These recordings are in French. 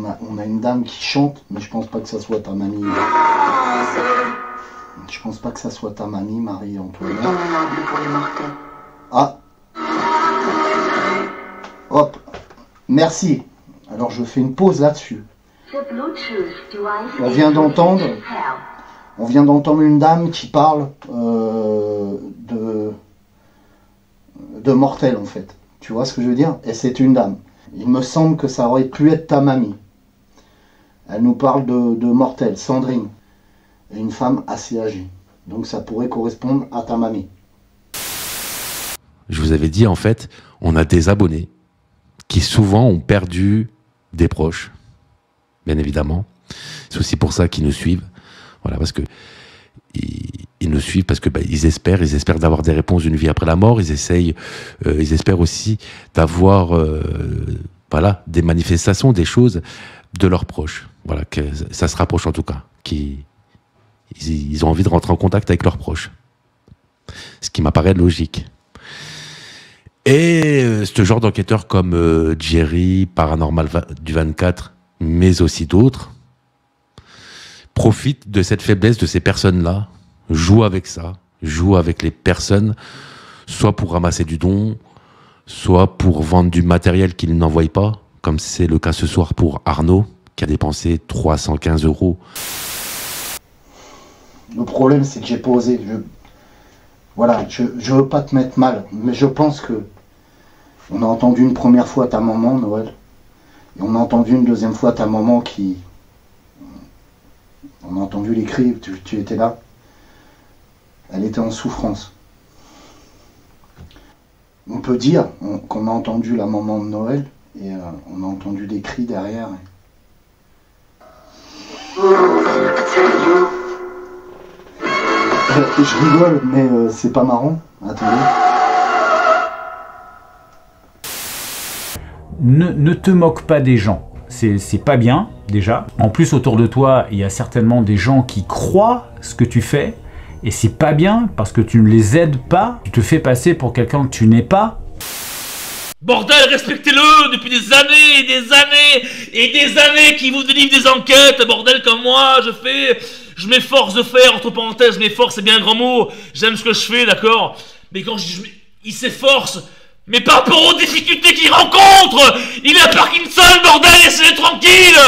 on a une dame qui chante, mais je pense pas que ça soit ta mamie. Je pense pas que ça soit ta mamie, Marie-Antoinette. Ah. Hop. Merci. Alors je fais une pause là-dessus. On vient d'entendre une dame qui parle de mortel en fait. Tu vois ce que je veux dire? Et c'est une dame. Il me semble que ça aurait pu être ta mamie. Elle nous parle de mortel, Sandrine. Et une femme assez âgée. Donc ça pourrait correspondre à ta mamie. Je vous avais dit, en fait, on a des abonnés qui souvent ont perdu des proches, bien évidemment. C'est aussi pour ça qu'ils nous suivent. Voilà, parce que ils nous suivent parce que ils espèrent d'avoir des réponses d'une vie après la mort. Ils espèrent aussi d'avoir, voilà, des manifestations, des choses de leurs proches. Voilà, que ça se rapproche en tout cas. Ils ont envie de rentrer en contact avec leurs proches. Ce qui m'apparaît logique. Et ce genre d'enquêteurs comme Jerry, Paranormal du 24, mais aussi d'autres, profitent de cette faiblesse de ces personnes-là, jouent avec ça, jouent avec les personnes, soit pour ramasser du don, soit pour vendre du matériel qu'ils n'envoient pas, comme c'est le cas ce soir pour Arnaud, qui a dépensé 315 €. Le problème, c'est que j'ai pas osé. Voilà, je veux pas te mettre mal, mais je pense que on a entendu une première fois ta maman, Noël, et on a entendu une deuxième fois ta maman qui... On a entendu les cris, tu étais là. Elle était en souffrance. On peut dire qu'on a entendu la maman de Noël, et on a entendu des cris derrière. Je rigole, mais c'est pas marrant. Attendez. Ne te moque pas des gens. C'est pas bien, déjà. En plus, autour de toi, il y a certainement des gens qui croient ce que tu fais. Et c'est pas bien, parce que tu ne les aides pas. Tu te fais passer pour quelqu'un que tu n'es pas. Bordel, respectez-le depuis des années et des années et des années qui vous délivre des enquêtes, bordel, comme moi, je m'efforce de faire, entre parenthèses, je m'efforce, c'est bien un grand mot, j'aime ce que je fais, d'accord, mais quand je dis il s'efforce, mais par rapport aux difficultés qu'il rencontre, il a Parkinson, bordel, laissez-le tranquille.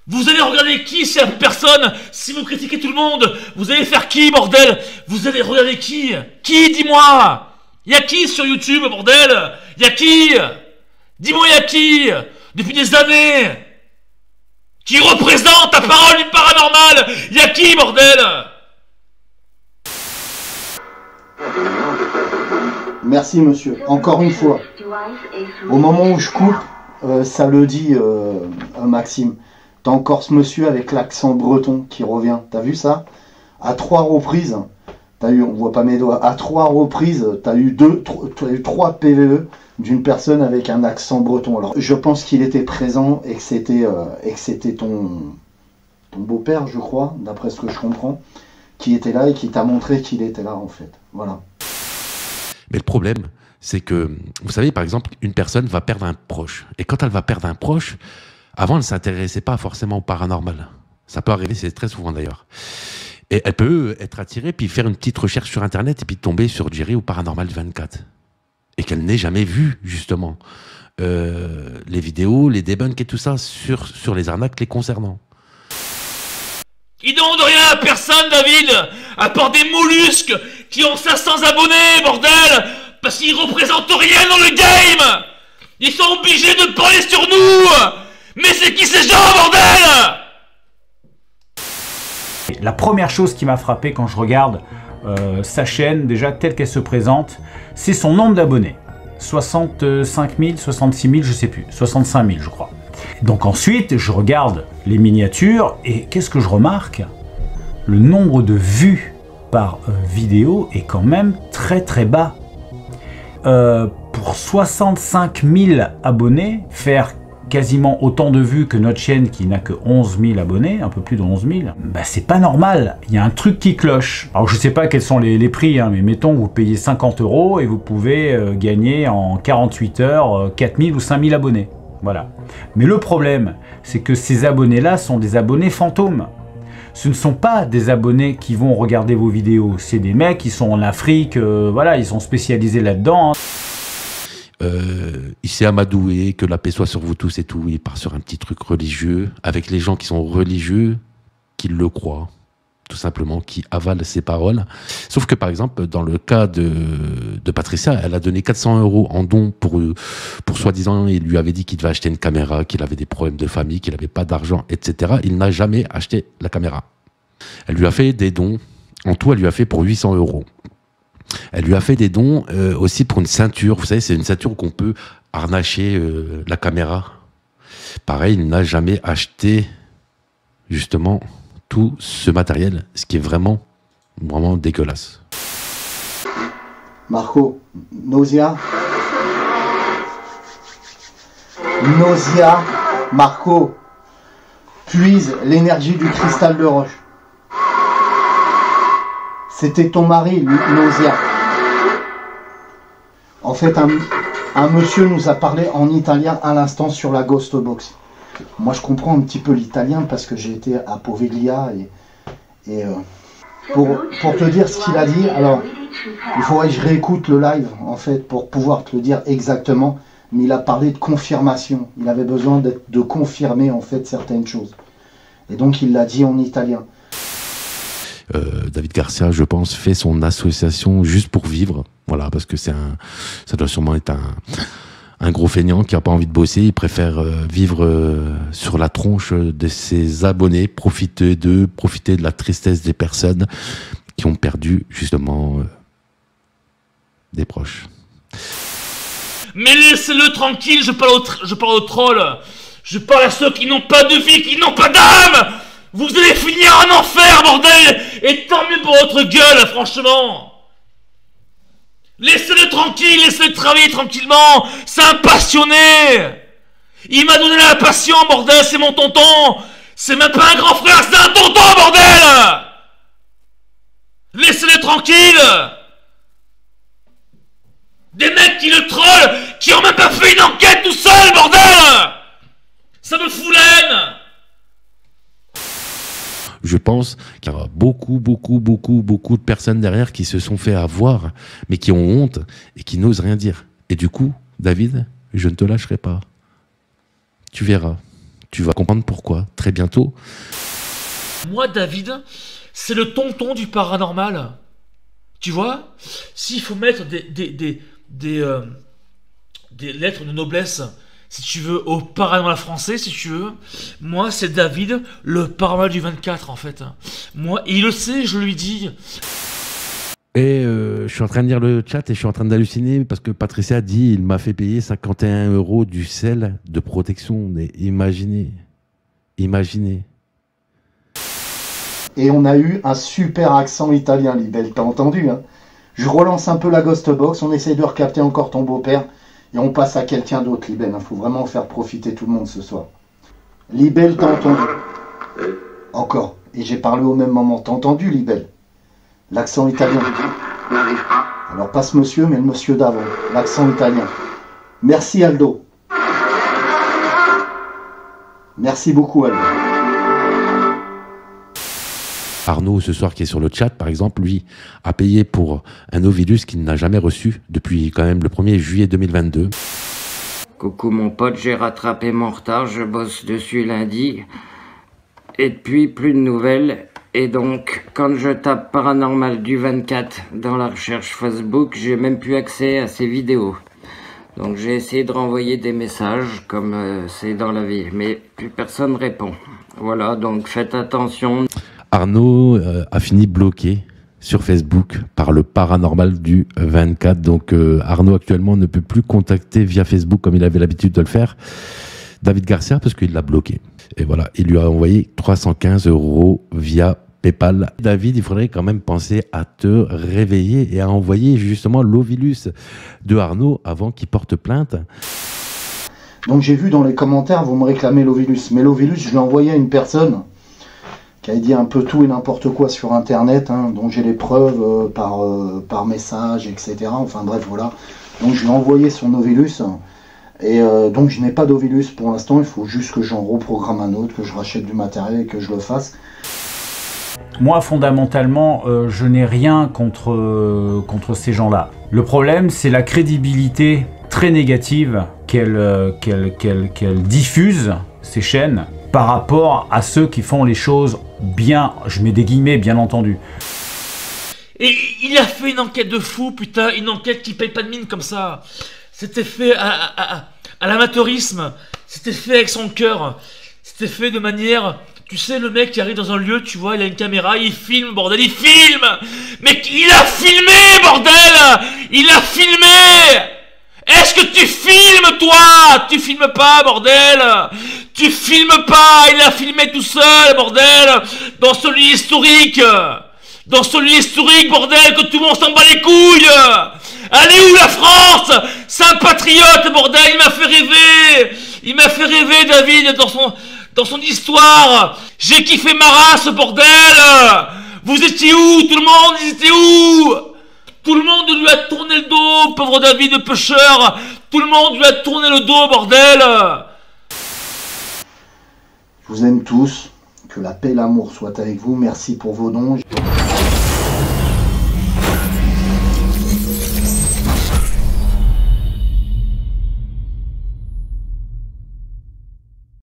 Vous allez regarder qui, c'est la personne, si vous critiquez tout le monde, vous allez faire qui, bordel? Vous allez regarder qui? Qui, dis-moi? Y'a qui sur YouTube, bordel? Y'a qui? Dis-moi, y'a qui? Depuis des années? Qui représente ta parole du paranormal? Y'a qui, bordel? Merci, monsieur. Encore une fois. Au moment où je coupe, ça le dit, Maxime. T'as encore ce monsieur avec l'accent breton qui revient. T'as vu ça? À 3 reprises. T'as eu, on voit pas mes doigts, à 3 reprises, t'as eu 3 PVE d'une personne avec un accent breton. Alors, je pense qu'il était présent et que c'était ton beau-père, je crois, d'après ce que je comprends, qui était là et qui t'a montré qu'il était là, en fait. Voilà. Mais le problème, c'est que, vous savez, par exemple, une personne va perdre un proche. Et quand elle va perdre un proche, avant, elle ne s'intéressait pas forcément au paranormal. Ça peut arriver, c'est très souvent d'ailleurs. Et elle peut être attirée, puis faire une petite recherche sur Internet, et puis tomber sur Jerry ou Paranormal 24. Et qu'elle n'ait jamais vu, justement, les vidéos, les debunks et tout ça, sur les arnaques les concernant. Ils demandent rien à personne, David, à part des mollusques qui ont 500 abonnés, bordel, parce qu'ils représentent rien dans le game. Ils sont obligés de parler sur nous. Mais c'est qui ces gens, bordel? La première chose qui m'a frappé quand je regarde sa chaîne, déjà telle qu'elle se présente, c'est son nombre d'abonnés. 65 000, 66 000, je sais plus, 65 000 je crois. Donc ensuite, je regarde les miniatures et qu'est-ce que je remarque? Le nombre de vues par vidéo est quand même très très bas. Pour 65 000 abonnés, faire quasiment autant de vues que notre chaîne qui n'a que 11 000 abonnés, un peu plus de 11 000, bah c'est pas normal, il y a un truc qui cloche. Alors je sais pas quels sont les prix, hein, mais mettons vous payez 50 € et vous pouvez gagner en 48 heures 4 000 ou 5 000 abonnés. Voilà. Mais le problème, c'est que ces abonnés-là sont des abonnés fantômes. Ce ne sont pas des abonnés qui vont regarder vos vidéos. C'est des mecs qui sont en Afrique, voilà, ils sont spécialisés là-dedans. Il s'est amadoué, que la paix soit sur vous tous et tout. Il part sur un petit truc religieux, avec les gens qui sont religieux, qui le croient, tout simplement, qui avalent ses paroles. Sauf que, par exemple, dans le cas de Patricia, elle a donné 400 € en don pour soi-disant, il lui avait dit qu'il devait acheter une caméra, qu'il avait des problèmes de famille, qu'il n'avait pas d'argent, etc. Il n'a jamais acheté la caméra. Elle lui a fait des dons. En tout, elle lui a fait pour 800 €. Elle lui a fait des dons aussi pour une ceinture. Vous savez, c'est une ceinture qu'on peut harnacher la caméra. Pareil, il n'a jamais acheté justement tout ce matériel, ce qui est vraiment, vraiment dégueulasse. Marco, nausea. Nausea, Marco, puise l'énergie du cristal de roche. C'était ton mari, nausea. En fait, un monsieur nous a parlé en italien à l'instant sur la Ghost Box. Moi, je comprends un petit peu l'italien parce que j'ai été à Poveglia et pour te dire ce qu'il a dit, alors, il faudrait que je réécoute le live, en fait, pour pouvoir te le dire exactement, mais il a parlé de confirmation. Il avait besoin de confirmer, en fait, certaines choses. Et donc, il l'a dit en italien. David Garcia, je pense, fait son association juste pour vivre. Voilà, parce que ça doit sûrement être un gros feignant qui n'a pas envie de bosser. Il préfère vivre sur la tronche de ses abonnés, profiter d'eux, profiter de la tristesse des personnes qui ont perdu justement des proches. Mais laissez-le tranquille, je parle aux trolls. Je parle à ceux qui n'ont pas de vie, qui n'ont pas d'âme. Vous allez finir en enfer, bordel. Et tant mieux pour votre gueule, franchement. Laissez-le tranquille, laissez-le travailler tranquillement. C'est un passionné. Il m'a donné la passion, bordel, c'est mon tonton. C'est même pas un grand frère, c'est un tonton, bordel. Laissez-le tranquille. Des mecs qui le trollent, qui ont même pas fait une enquête tout seul, bordel. Ça me fout la haine. Je pense qu'il y aura beaucoup de personnes derrière qui se sont fait avoir, mais qui ont honte et qui n'osent rien dire. Et du coup, David, je ne te lâcherai pas. Tu verras. Tu vas comprendre pourquoi, très bientôt. Moi, David, c'est le tonton du paranormal. Tu vois, s'il faut mettre des lettres de noblesse, si tu veux, au paranormal français, si tu veux, moi, c'est David, le paranormal du 24, en fait. Moi, il le sait, je lui dis. Et je suis en train de lire le chat et je suis en train d'halluciner parce que Patricia dit il m'a fait payer 51 € du sel de protection. Mais imaginez. Et on a eu un super accent italien, Libelle, t'as entendu, hein? Je relance un peu la Ghost Box, on essaye de recapter encore ton beau-père. Et on passe à quelqu'un d'autre, Libelle. Il faut vraiment faire profiter tout le monde ce soir. Libelle, t'as entendu? Encore. Et j'ai parlé au même moment. T'as entendu, Libelle? L'accent italien. Alors pas ce monsieur, mais le monsieur d'avant. L'accent italien. Merci, Aldo. Merci beaucoup, Aldo. Arnaud, ce soir, qui est sur le chat, par exemple, lui, a payé pour un Ovilus qu'il n'a jamais reçu depuis quand même le 1er juillet 2022. Coucou mon pote, j'ai rattrapé mon retard, je bosse dessus lundi. Et depuis, plus de nouvelles. Et donc, quand je tape Paranormal du 24 dans la recherche Facebook, j'ai même plus accès à ces vidéos. Donc j'ai essayé de renvoyer des messages, comme c'est dans la vie, mais plus personne répond. Voilà, donc faites attention. Arnaud a fini bloqué sur Facebook par le paranormal du 24. Donc Arnaud actuellement ne peut plus contacter via Facebook comme il avait l'habitude de le faire David Garcia parce qu'il l'a bloqué. Et voilà, il lui a envoyé 315 € via PayPal. David, il faudrait quand même penser à te réveiller et à envoyer justement l'Ovilus de Arnaud avant qu'il porte plainte. Donc j'ai vu dans les commentaires, vous me réclamez l'Ovilus. Mais l'Ovilus, je l'ai envoyé à une personne qui a dit un peu tout et n'importe quoi sur Internet, hein, dont j'ai les preuves par message, etc. Enfin bref, voilà. Donc je lui ai envoyé son Ovilus. Et donc je n'ai pas d'Ovilus pour l'instant, il faut juste que j'en reprogramme un autre, que je rachète du matériel et que je le fasse. Moi, fondamentalement, je n'ai rien contre ces gens-là. Le problème, c'est la crédibilité très négative qu'elle diffuse, ces chaînes, par rapport à ceux qui font les choses bien, je mets des guillemets, bien entendu. Et il a fait une enquête de fou, putain, une enquête qui paye pas de mine comme ça. C'était fait à l'amateurisme, c'était fait avec son cœur, c'était fait de manière... Tu sais, le mec qui arrive dans un lieu, tu vois, il a une caméra, il filme, bordel, il filme. Mais il a filmé, bordel. Il a filmé. Est-ce que tu filmes, toi? Tu filmes pas, bordel. Tu filmes pas, il a filmé tout seul, bordel. Dans ce lieu historique. Dans ce lieu historique, bordel, que tout le monde s'en bat les couilles. Allez où la France? C'est un patriote, bordel, il m'a fait rêver. Il m'a fait rêver, David, dans son histoire. J'ai kiffé ma race, bordel. Vous étiez où? Tout le monde, ils étaient où? Tout le monde lui a tourné le dos, pauvre David de pêcheur. Tout le monde lui a tourné le dos, bordel. Je vous aime tous. Que la paix et l'amour soient avec vous. Merci pour vos dons.